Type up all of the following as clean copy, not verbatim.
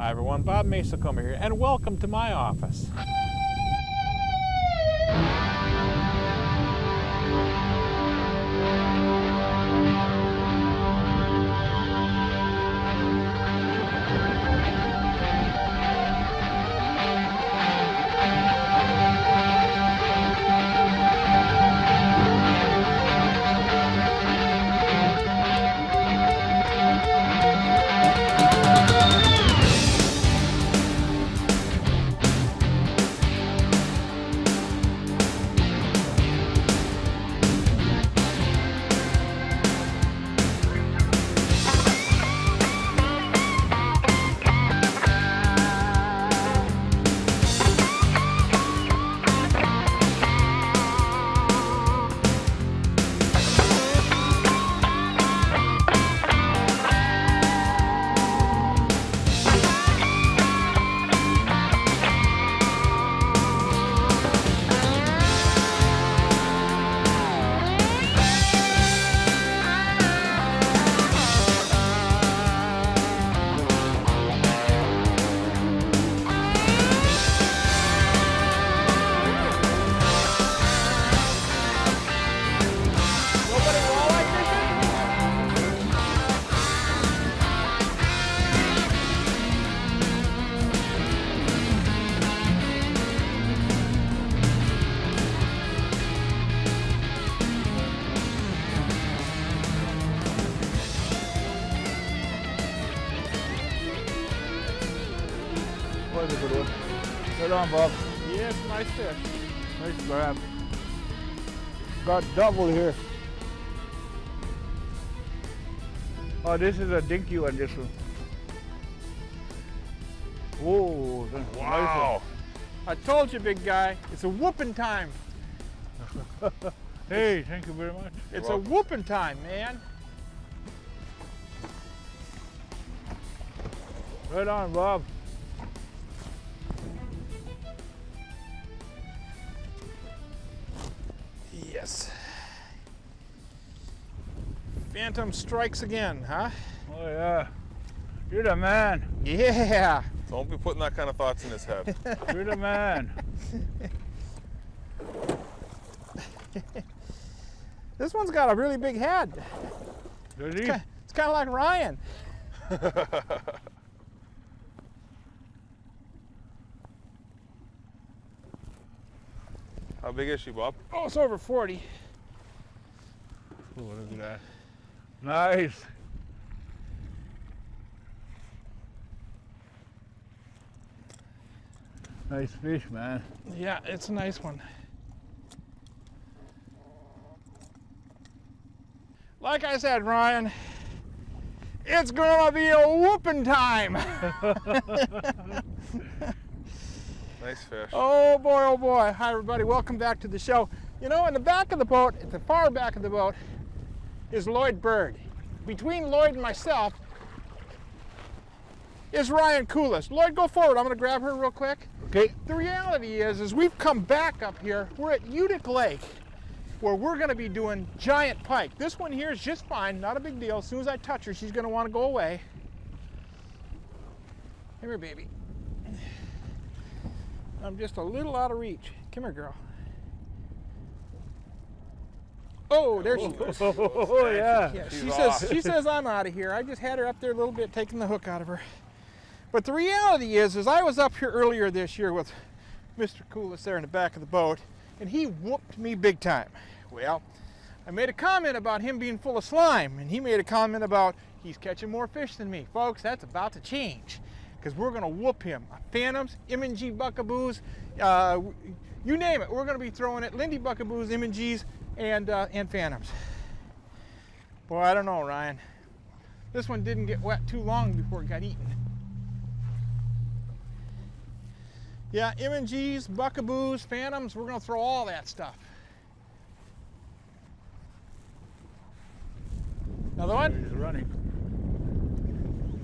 Hi everyone, Bob Mehsikomer here, and welcome to my office. That's a good one. Right on, Bob. Yes, nice fish. Nice grab. Got double here. Oh, this is a dinky one, this one. Whoa, that's Wow. I told you, big guy, it's a whooping time. nice one. Hey, thank you very much. It's a whooping time, man. Right on, Bob. Yes. Phantom strikes again, huh? Oh, yeah. You're the man. Yeah. Don't be putting that kind of thoughts in his head. You're the man. This one's got a really big head. Does he? It's kind of like Ryan. How big is she, Bob? Oh, it's over 40. Oh, look at that. Nice. Nice fish, man. Yeah, it's a nice one. Like I said, Ryan, it's gonna be a whooping time. Nice fish. Oh boy, oh boy. Hi everybody, welcome back to the show. You know, in the back of the boat, at the far back of the boat, is Lloyd Bird. Between Lloyd and myself is Ryan Coolis. Lloyd, go forward. I'm gonna grab her real quick. Okay. The reality is we've come back up here. We're at Utech Lake, where we're gonna be doing giant pike. This one here is just fine, not a big deal. As soon as I touch her, she's gonna wanna go away. Come here, baby. I'm just a little out of reach. Come here, girl. Oh, there she goes. Oh, yeah. Yeah, She's she says I'm out of here. I just had her up there a little bit, taking the hook out of her. But the reality is I was up here earlier this year with Mr. Coolis there in the back of the boat, and he whooped me big time. Well, I made a comment about him being full of slime, and he made a comment about he's catching more fish than me. Folks, that's about to change, because we're going to whoop him. Phantoms, M&G buckaboos, you name it. We're going to be throwing it. Lindy buckaboos, M&Gs, and phantoms. Boy, I don't know, Ryan. This one didn't get wet too long before it got eaten. Yeah, M&Gs, buckaboos, phantoms, we're going to throw all that stuff. Another one? He's running.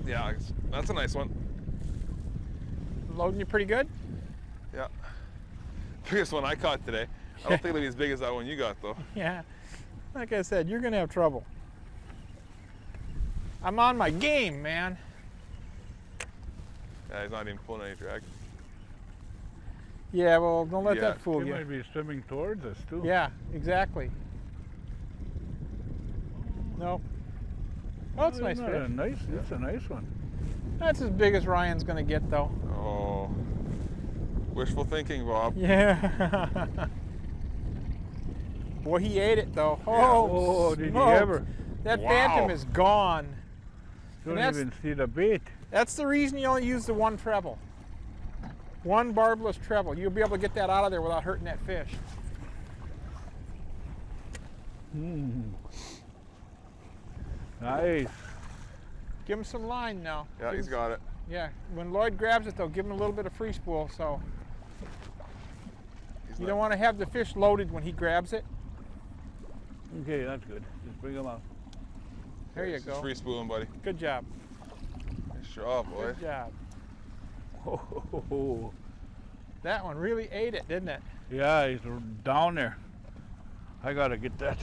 Yeah, that's a nice one. Loading you pretty good? Yeah. Biggest one I caught today. I don't think it'll be as big as that one you got, though. Yeah. Like I said, you're going to have trouble. I'm on my game, man. Yeah, Yeah, he's not even pulling any drag. Yeah, well, don't let Yeah. that fool He you. might be swimming towards us too. Yeah, exactly. No. Oh, it's a nice Isn't that fish. It's a nice one. That's as big as Ryan's gonna get, though. Oh. Wishful thinking, Bob. Yeah. Boy, he ate it, though. Yeah. Oh, did he smokes. ever? That Wow. phantom is gone. Don't that's- even see the bait. That's the reason you only use the one treble. One barbless treble. You'll be able to get that out of there without hurting that fish. Nice. Give him some line now. Yeah, he's got it. Yeah, when Lloyd grabs it though, give him a little bit of free spool so He's you not- don't want to have the fish loaded when he grabs it. Okay, that's good. Just bring him out. There you Just go. free spooling, buddy. Good job. Nice job, boy. Good job. Oh, That one really ate it, didn't it? yeah, he's down there. I gotta get that.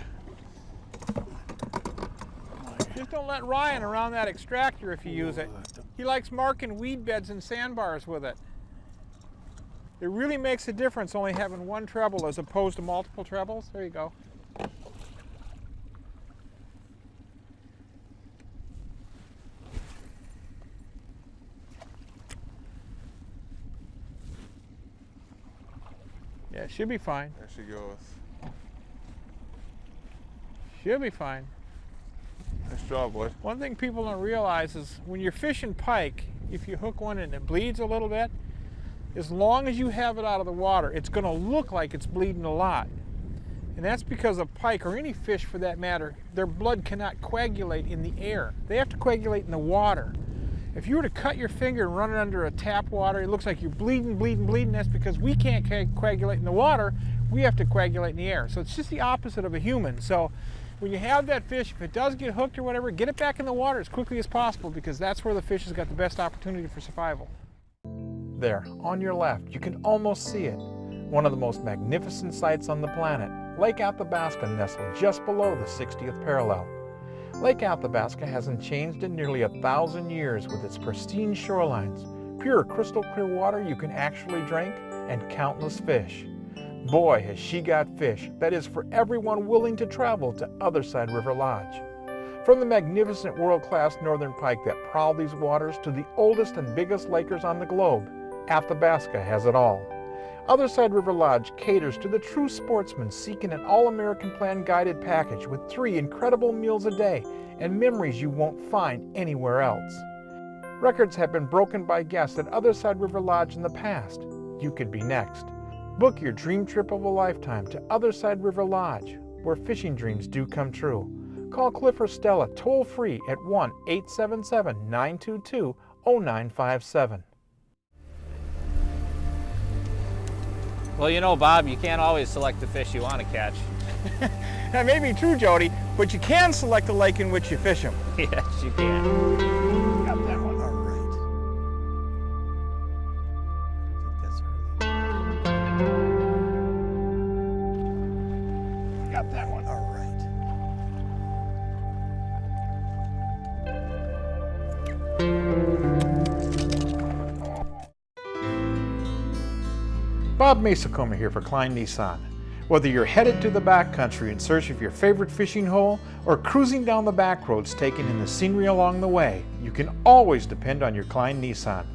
Just don't let Ryan around that extractor if you use it. He likes marking weed beds and sandbars with it. It really makes a difference only having one treble as opposed to multiple trebles. There you go. Yeah, should be fine. There she goes. Should be fine. Nice job, boy. One thing people don't realize is when you're fishing pike, if you hook one and it bleeds a little bit, as long as you have it out of the water, it's going to look like it's bleeding a lot. And that's because of pike, or any fish for that matter, their blood cannot coagulate in the air. They have to coagulate in the water. If you were to cut your finger and run it under a tap water, it looks like you're bleeding, bleeding, bleeding. That's because we can't coagulate in the water. We have to coagulate in the air. So it's just the opposite of a human. So when you have that fish, if it does get hooked or whatever, get it back in the water as quickly as possible because that's where the fish has got the best opportunity for survival. There, on your left, you can almost see it. One of the most magnificent sights on the planet, Lake Athabasca nestled just below the 60th parallel. Lake Athabasca hasn't changed in nearly 1,000 years with its pristine shorelines, pure crystal clear water you can actually drink, and countless fish. Boy, has she got fish, that is for everyone willing to travel to Otherside River Lodge. From the magnificent world-class northern pike that prowl these waters to the oldest and biggest lakers on the globe, Athabasca has it all. Otherside River Lodge caters to the true sportsman seeking an all-American plan guided package with 3 incredible meals a day and memories you won't find anywhere else. Records have been broken by guests at Otherside River Lodge in the past. You could be next. Book your dream trip of a lifetime to Otherside River Lodge, where fishing dreams do come true. Call Cliff or Stella toll-free at 1-877-922-0957. Well, you know, Bob, you can't always select the fish you want to catch. That may be true, Jody, but you can select the lake in which you fish them. Yes, you can. Got that one. All right. I think that's her. Got that one. All right. Bob Mehsikomer here for Klein Nissan. Whether you're headed to the backcountry in search of your favorite fishing hole or cruising down the back roads taking in the scenery along the way, you can always depend on your Klein Nissan.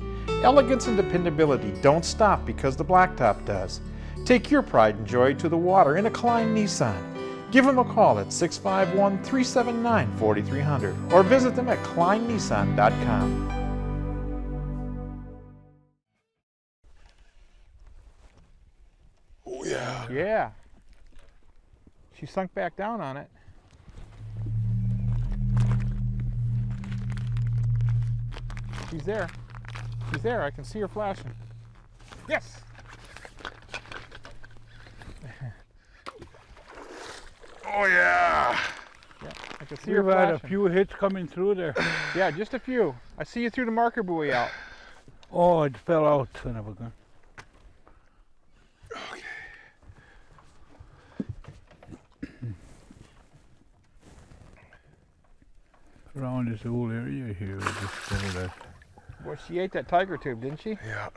Elegance and dependability don't stop because the blacktop does. Take your pride and joy to the water in a Klein Nissan. Give them a call at 651-379-4300 or visit them at kleinnissan.com. Oh, yeah. Yeah. She sunk back down on it. She's there. She's there. I can see her flashing. Yes! Oh, yeah. Yeah, I can see her You've had flashing. a few hits coming through there. Yeah, just a few. I see you through the marker buoy out. Oh, it fell out, son of a gun. Okay. Around this whole area here, we just cover that. Well, she ate that tiger tube, didn't she? Yeah.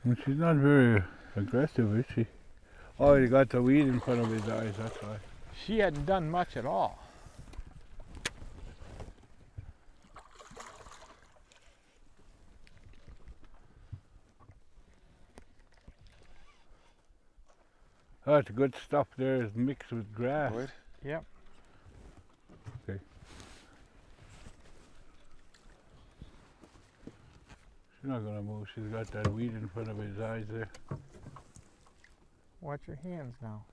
And she's not very aggressive, is she? Oh, he got the weed in front of his eyes, that's why. She hadn't done much at all. Oh, it's good stuff there. It's mixed with grass. Lloyd? Yep. Okay. She's not gonna move. She's got that weed in front of his eyes there. Watch your hands now.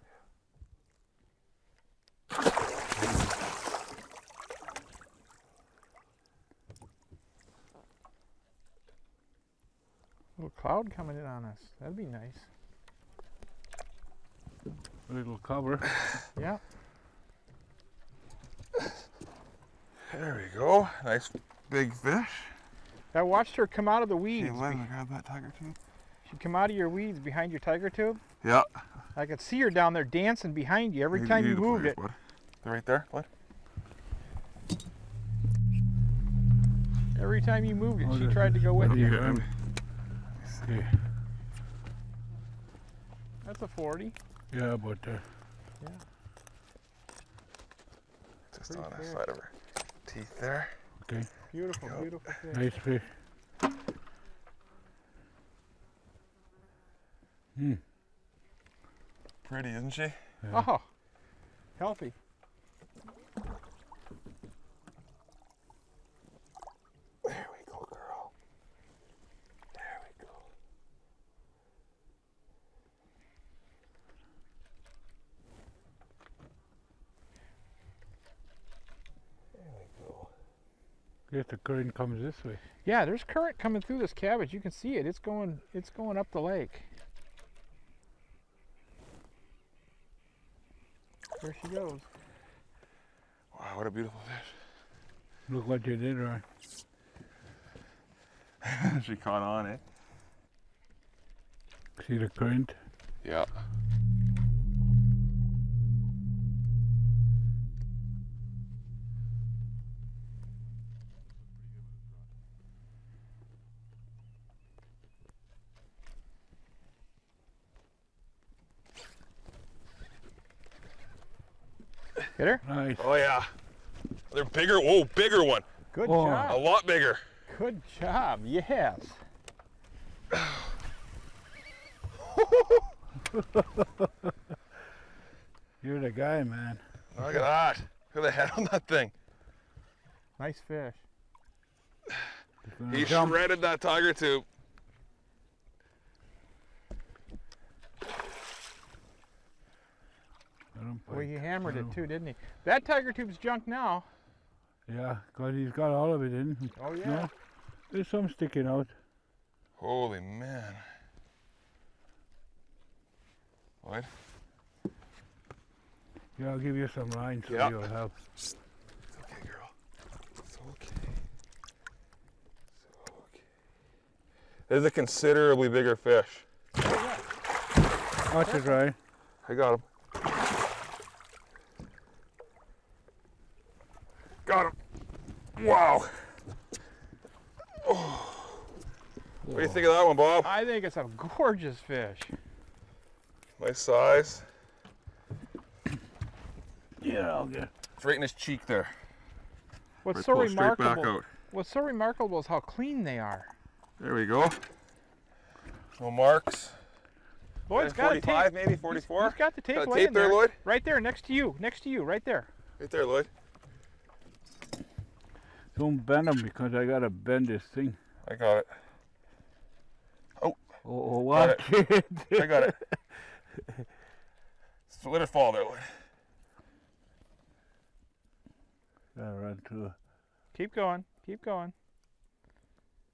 Little cloud coming in on us. That'd be nice. A little cover. Yeah. There we go. Nice big fish. I watched her come out of the Hey, weeds. Lloyd, grab that tiger tube. She'd come out of your weeds behind your tiger tube. Yeah. I could see her down there dancing behind you every time you moved it. Bud. They're right there, Lloyd. Every time you moved it, Oh, she this tried to is go with what you. you Yeah. got. Okay. That's a 40. Yeah, but Yeah. Just Pretty on the fish. side of her teeth there. okay. Beautiful, Yep. beautiful fish. Nice fish. Hmm. Pretty, isn't she? Yeah. Oh, healthy. There we go, girl. There we go. There we go. Guess the current comes this way. Yeah, there's current coming through this cabbage. You can see it. It's going up the lake. There she goes. Wow, what a beautiful fish. Look what you did, Ryan. She caught on, eh? See the current? Yeah. Get her? Nice. Oh yeah. They're bigger. Whoa, bigger one. Good Oh. A job. lot bigger. Good job. Yes. You're the guy, man. Look at that. Look at the head on that thing. Nice fish. He's gonna He jump. shredded that tiger tube. Let him Well, bite. he hammered Let it him- too, didn't he? That tiger tube's junk now. Yeah, because he's got all of it in. Oh yeah. No, there's some sticking out. Holy man. What? Yeah, I'll give you some lines so Yeah. you'll have. It's okay, girl. It's okay. It's okay. This is a considerably bigger fish. Watch it, Ryan. I got him. Got him. Wow. Oh. What do you think of that one, Bob? I think it's a gorgeous fish. Nice size. Yeah, I'll get. It's right in his cheek there. What's Right, so pull it straight back remarkable? out. What's so remarkable is how clean they are. There we go. No marks. Lloyd's got a 45 tape. maybe, 44. He's got the tape Got a laying tape there, Lloyd? Right there, next to you. Next to you, right there. Right there, Lloyd. Don't bend them because I gotta bend this thing. I got it. Oh, watch it. I got it. So let it fall there, Lloyd. Gotta run to Keep going. Keep going.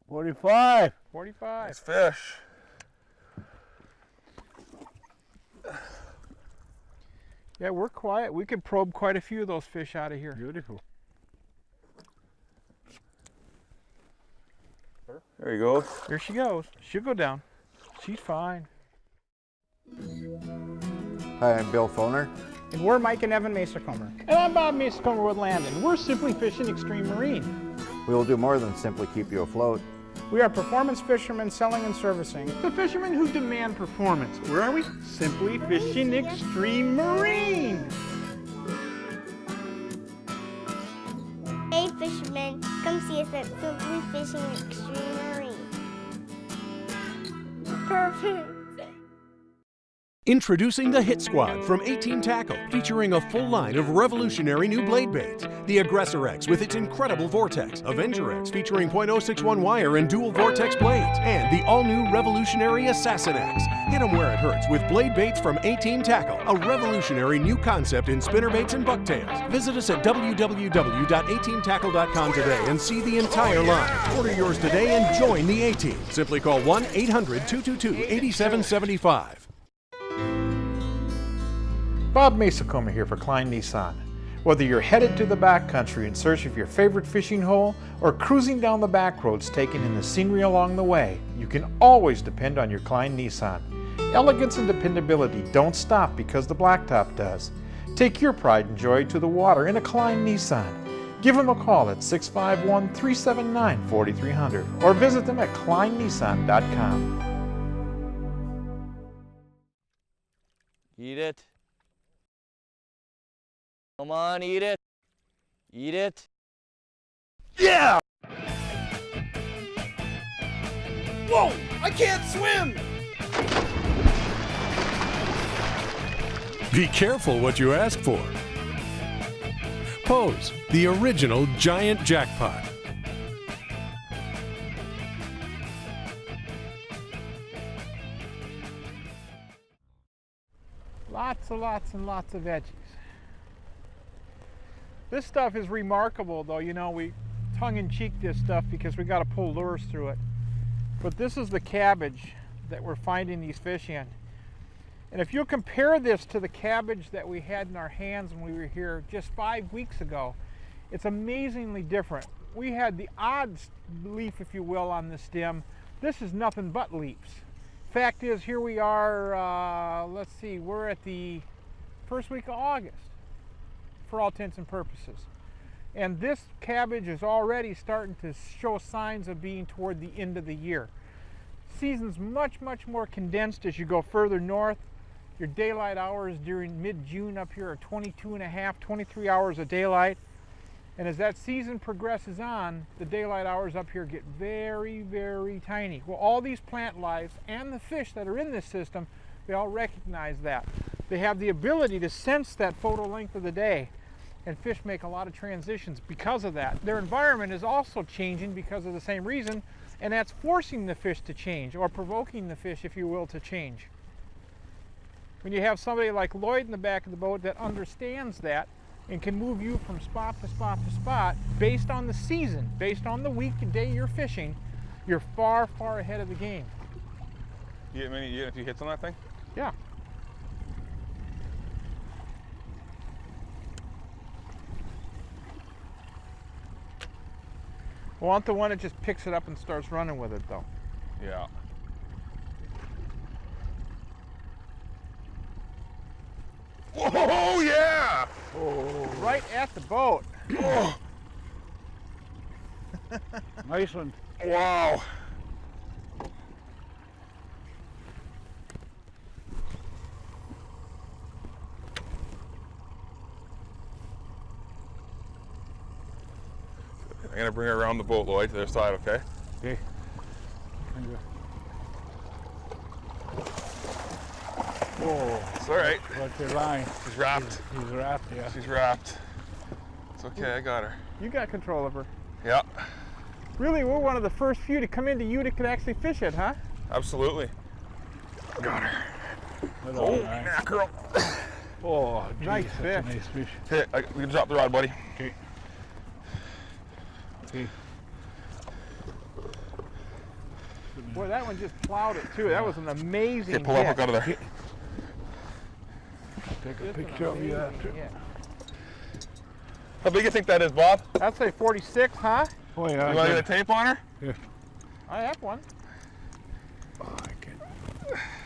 45. 45. Nice fish. Yeah, we're quiet. We could probe quite a few of those fish out of here. Beautiful. There he goes. There she goes. She'll go down. She's fine. Hi, I'm Bill Foner. And we're Mike and Evan Mehsikomer. And I'm Bob Mehsikomer with Landon. We're Simply Fishing Extreme Marine. We will do more than simply keep you afloat. We are performance fishermen selling and servicing. The fishermen who demand performance. Where are we? Simply Fishing Extreme Marine. Hey fishermen, come see us at Simply Fishing Extreme Marine. Perfect. Introducing the Hit Squad from 18 Tackle, featuring a full line of revolutionary new blade baits. The Aggressor X with its incredible vortex, Avenger X featuring .061 wire and dual vortex blades, and the all-new revolutionary Assassin X. Hit 'em where it hurts with blade baits from 18 Tackle, a revolutionary new concept in spinnerbaits and bucktails. Visit us at www.18tackle.com today and see the entire line. Order yours today and join the A-Team. Simply call 1-800-222-8775. Bob Mehsikomer here for Klein Nissan. Whether you're headed to the backcountry in search of your favorite fishing hole or cruising down the back roads taking in the scenery along the way, you can always depend on your Klein Nissan. Elegance and dependability don't stop because the blacktop does. Take your pride and joy to the water in a Klein Nissan. Give them a call at 651-379-4300 or visit them at kleinnissan.com. Eat it. Come on, eat it. Eat it. Yeah! Whoa! I can't swim! Be careful what you ask for. Pose, the original giant jackpot. Lots and lots of veggies. This stuff is remarkable though, you know, we tongue-in-cheek this stuff because we got to pull lures through it. But this is the cabbage that we're finding these fish in. And if you compare this to the cabbage that we had in our hands when we were here just 5 weeks ago, it's amazingly different. We had the odd leaf, if you will, on the stem. This is nothing but leaves. Fact is, here we are, let's see, we're at the first week of August for all intents and purposes. And this cabbage is already starting to show signs of being toward the end of the year. Season's much more condensed as you go further north. Your daylight hours during mid-June up here are 22.5, 23 hours of daylight. And as that season progresses on, the daylight hours up here get very tiny. Well, all these plant lives and the fish that are in this system, they all recognize that. They have the ability to sense that photo length of the day, and fish make a lot of transitions because of that. Their environment is also changing because of the same reason, and that's forcing the fish to change, or provoking the fish, if you will, to change. When you have somebody like Lloyd in the back of the boat that understands that and can move you from spot to spot to spot based on the season, based on the week and day you're fishing, you're far ahead of the game. You get a few hits on that thing? Yeah. I want the one that just picks it up and starts running with it though. Yeah. Whoa, yeah! Oh, right at the boat. Oh. Nice one. Wow. I'm gonna bring her around the boat, Lloyd, to the other side, okay? Okay. Thank you. Whoa. It's all right. What's your line? She's wrapped. He's wrapped, yeah. She's wrapped. It's okay, I got her. You got control of her. Yeah. Really, we're one of the first few to come into Utech and actually fish it, huh? Absolutely. Got her. Oh, mackerel. Oh, geez, Nice that's a fish. nice fish. Hey, we can drop the rod, buddy. Okay. Okay. Boy, that one just plowed it too. That was an amazing Okay, pull that hit. hook out of there. Take a Just an picture of you amazing after. hit. How big do you think that is, Bob? I'd say 46, huh? Oh, yeah. You want to get a tape on her? Yeah. I have one. Oh, I can't.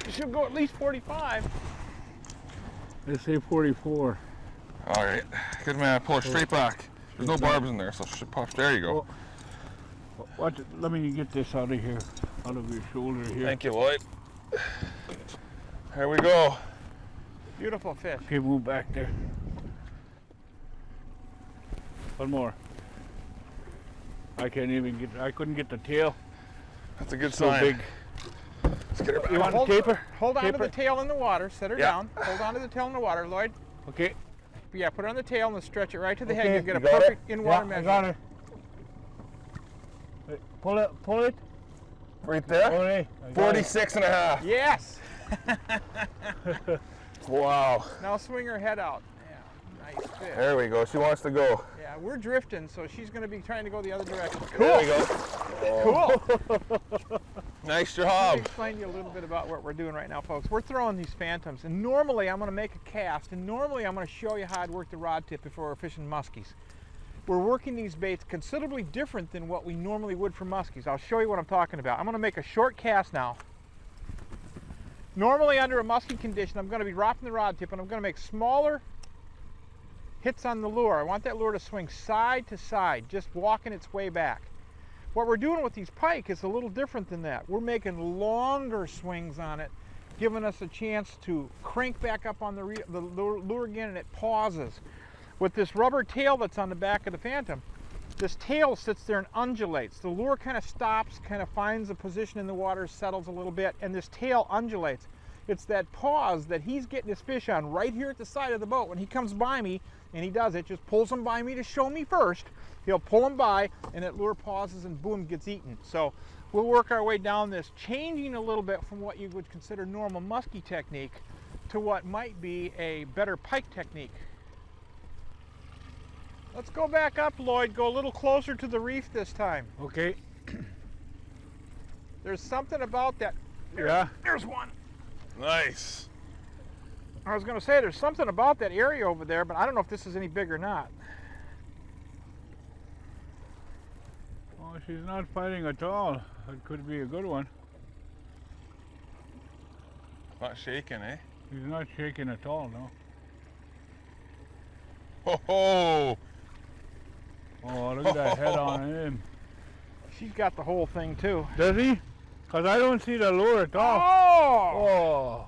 She'll go at least 45. Let's say 44. All right. All right. Good man. Pull her straight back. There's no barbs in there, so she push. There you go. Oh. Good. Okay. There you go. Oh. Watch it. Let me get this out of here, out of your shoulder here. Thank you, Lloyd. Here we go. Beautiful fish. Okay, move back there. One more. I couldn't get the tail. That's a good So sign. big. Let's get her back. You want the taper? Hold on to Taper? the tail in the water. Set her Yeah. down. Hold on to the tail in the water, Lloyd. Okay. Yeah, put her on the tail and then stretch it right to the Okay, head. You'll get a you got it? perfect in-water I measure. got her. Wait, pull it. Right there? Oh, hey, I got it. 46 and a half. Yes. Wow. Now swing her head out. Yeah, nice fish. There we go. She wants to go. Yeah, we're drifting, so she's going to be trying to go the other direction. There we go. Cool. Nice Let job. me explain to you a little bit about what we're doing right now, folks. We're throwing these phantoms, and normally I'm going to make a cast, and normally I'm going to show you how I'd work the rod tip before we're fishing muskies. We're working these baits considerably different than what we normally would for muskies. I'll show you what I'm talking about. I'm going to make a short cast now. Normally under a muskie condition, I'm going to be dropping the rod tip, and I'm going to make smaller hits on the lure. I want that lure to swing side to side, just walking its way back. What we're doing with these pike is a little different than that. We're making longer swings on it, giving us a chance to crank back up on the lure again, and it pauses. With this rubber tail that's on the back of the phantom, this tail sits there and undulates. The lure kind of stops, kind of finds a position in the water, settles a little bit, and this tail undulates. It's that pause that he's getting his fish on right here at the side of the boat. When he comes by me, and he does it, just pulls him by me to show me first. He'll pull him by, and that lure pauses, and boom, gets eaten. So we'll work our way down this, changing a little bit from what you would consider normal muskie technique to what might be a better pike technique. Let's go back up, Lloyd. Go a little closer to the reef this time. Okay. There's something about that. Yeah. There's one. Nice. I was going to say there's something about that area over there, but I don't know if this is any big or not. Oh, she's not fighting at all. It could be a good one. Not shaking, eh? She's not shaking at all, no. Ho ho! Oh, look at that head on him. She's got the whole thing too. Does he? Because I don't see the lure at all. Oh! Oh.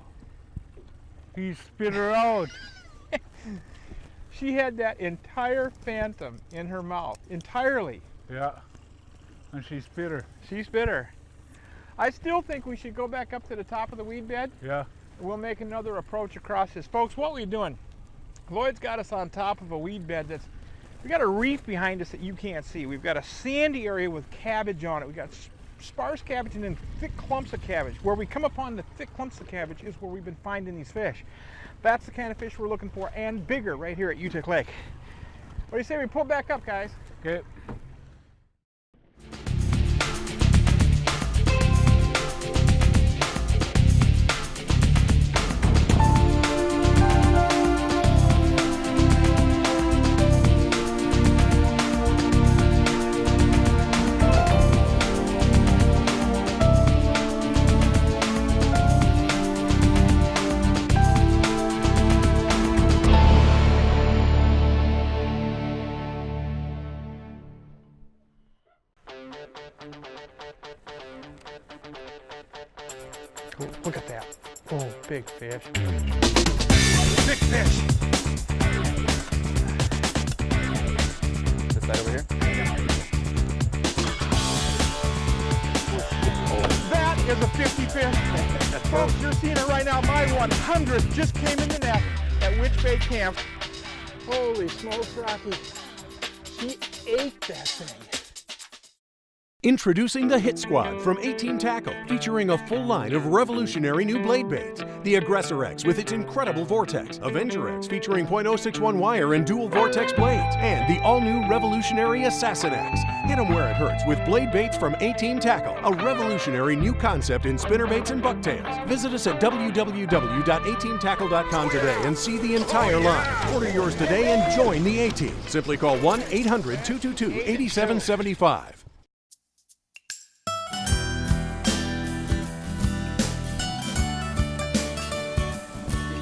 He spit her out. She had that entire phantom in her mouth, entirely. Yeah. And she spit her. She spit her. I still think we should go back up to the top of the weed bed. Yeah. We'll make another approach across this. Folks, what we're doing, Lloyd's got us on top of a weed bed that's, we got a reef behind us that you can't see. We've got a sandy area with cabbage on it. We've got sparse cabbage and then thick clumps of cabbage. Where we come upon the thick clumps of cabbage is where we've been finding these fish. That's the kind of fish we're looking for, and bigger right here at Utech Lake. What do you say we pull back up, guys? Okay. Oh, look at that. Oh, big fish. Big fish. This side over here? That is a 50 fish. Folks, you're seeing it right now. My 100th just came in the net at Witch Bay Camp. Holy smokes, Rocky. She ate that thing. Introducing the Hit Squad from 18 Tackle, featuring a full line of revolutionary new blade baits. The Aggressor X with its incredible vortex, Avenger X featuring .061 wire and dual vortex blades, and the all-new revolutionary Assassin X. Hit 'em where it hurts with blade baits from 18 Tackle, a revolutionary new concept in spinnerbaits and bucktails. Visit us at www.18tackle.com today and see the entire line. Order yours today and join the A-Team. Simply call 1-800-222-8775.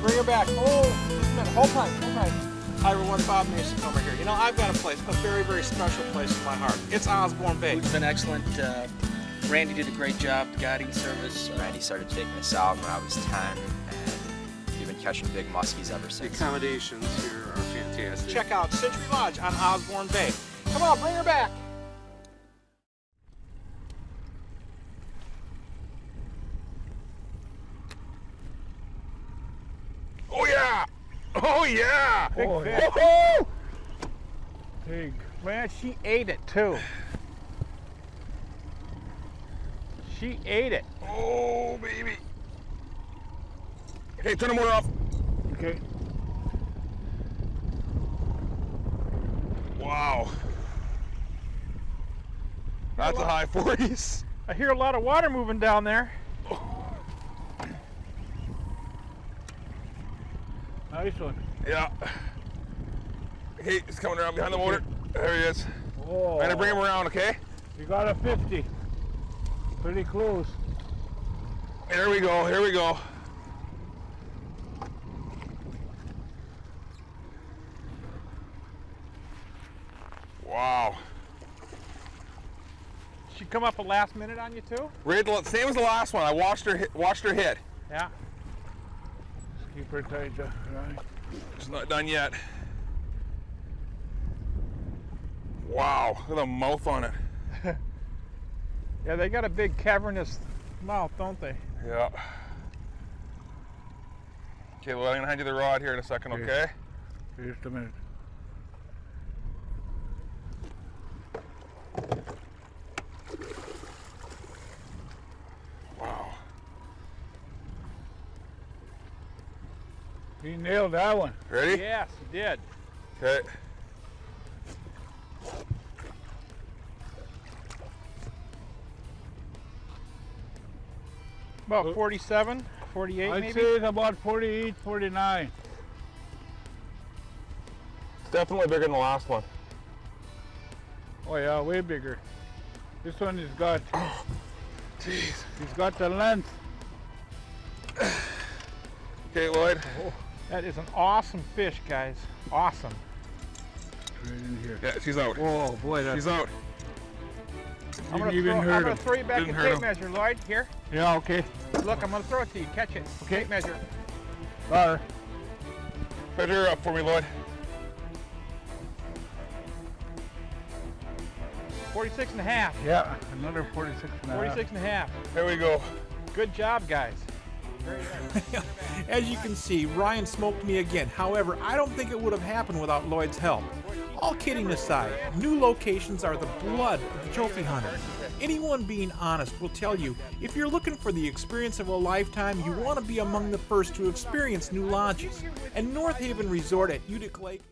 Bring her back. Oh, just a minute. Hold tight. Hold tight. Hi everyone, Bob Mehsikomer here. You know, I've got a place, a very, very special place in my heart. It's Osborne Bay. Food's been excellent. Randy did a great job guiding service. Randy started taking us out when I was 10, and we've been catching big muskies ever since. The accommodations here are fantastic. Check out Century Lodge on Osborne Bay. Come on, bring her back. Oh yeah! Oh yeah! Big fish. Woohoo! Big. Man, she ate it too. She ate it. Oh baby! Okay, turn the motor off. Okay. Wow. That's a high 40s. I hear a lot of water moving down there. Nice one. Yeah. Okay, he's coming around behind the motor. There he is. Oh. I'm gonna bring him around, okay? You got a 50. Pretty close. Here we go, here we go. Wow. She come up a last minute on you too? Right, same as the last one. I watched her hit. Yeah. Just keep her tight. Right. It's not done yet. Wow, look at the mouth on it. Yeah, they got a big cavernous mouth, don't they? Yeah. Okay, well, I'm gonna hand you the rod here in a second, okay? Just a minute. Wow. He nailed that one. Ready? Yes, he did. Okay. About 47, 48 I'd maybe? say it's about 48, 49. It's definitely bigger than the last one. Oh yeah, way bigger. This one has got, Jeez. he's got the length. Okay, Lloyd. Oh, that is an awesome fish, guys. Awesome. Right in here. Yeah, she's out. Oh boy, that's... She's out. I'm gonna throw you back Didn't your hurt tape him. measure, Lloyd. Here. Yeah, okay. Look, I'm gonna throw it to you. Catch it. Okay. Tape measure. Got her. Measure her up for me, Lloyd. 46 and a half. Yeah, another 46 and a half. 46 and a half. There we go. Good job, guys. Very good. As you can see, Ryan smoked me again. However, I don't think it would have happened without Lloyd's help. All kidding aside, new locations are the blood of the trophy hunter. Anyone being honest will tell you, if you're looking for the experience of a lifetime, you want to be among the first to experience new launches. And North Haven Resort at Utech Lake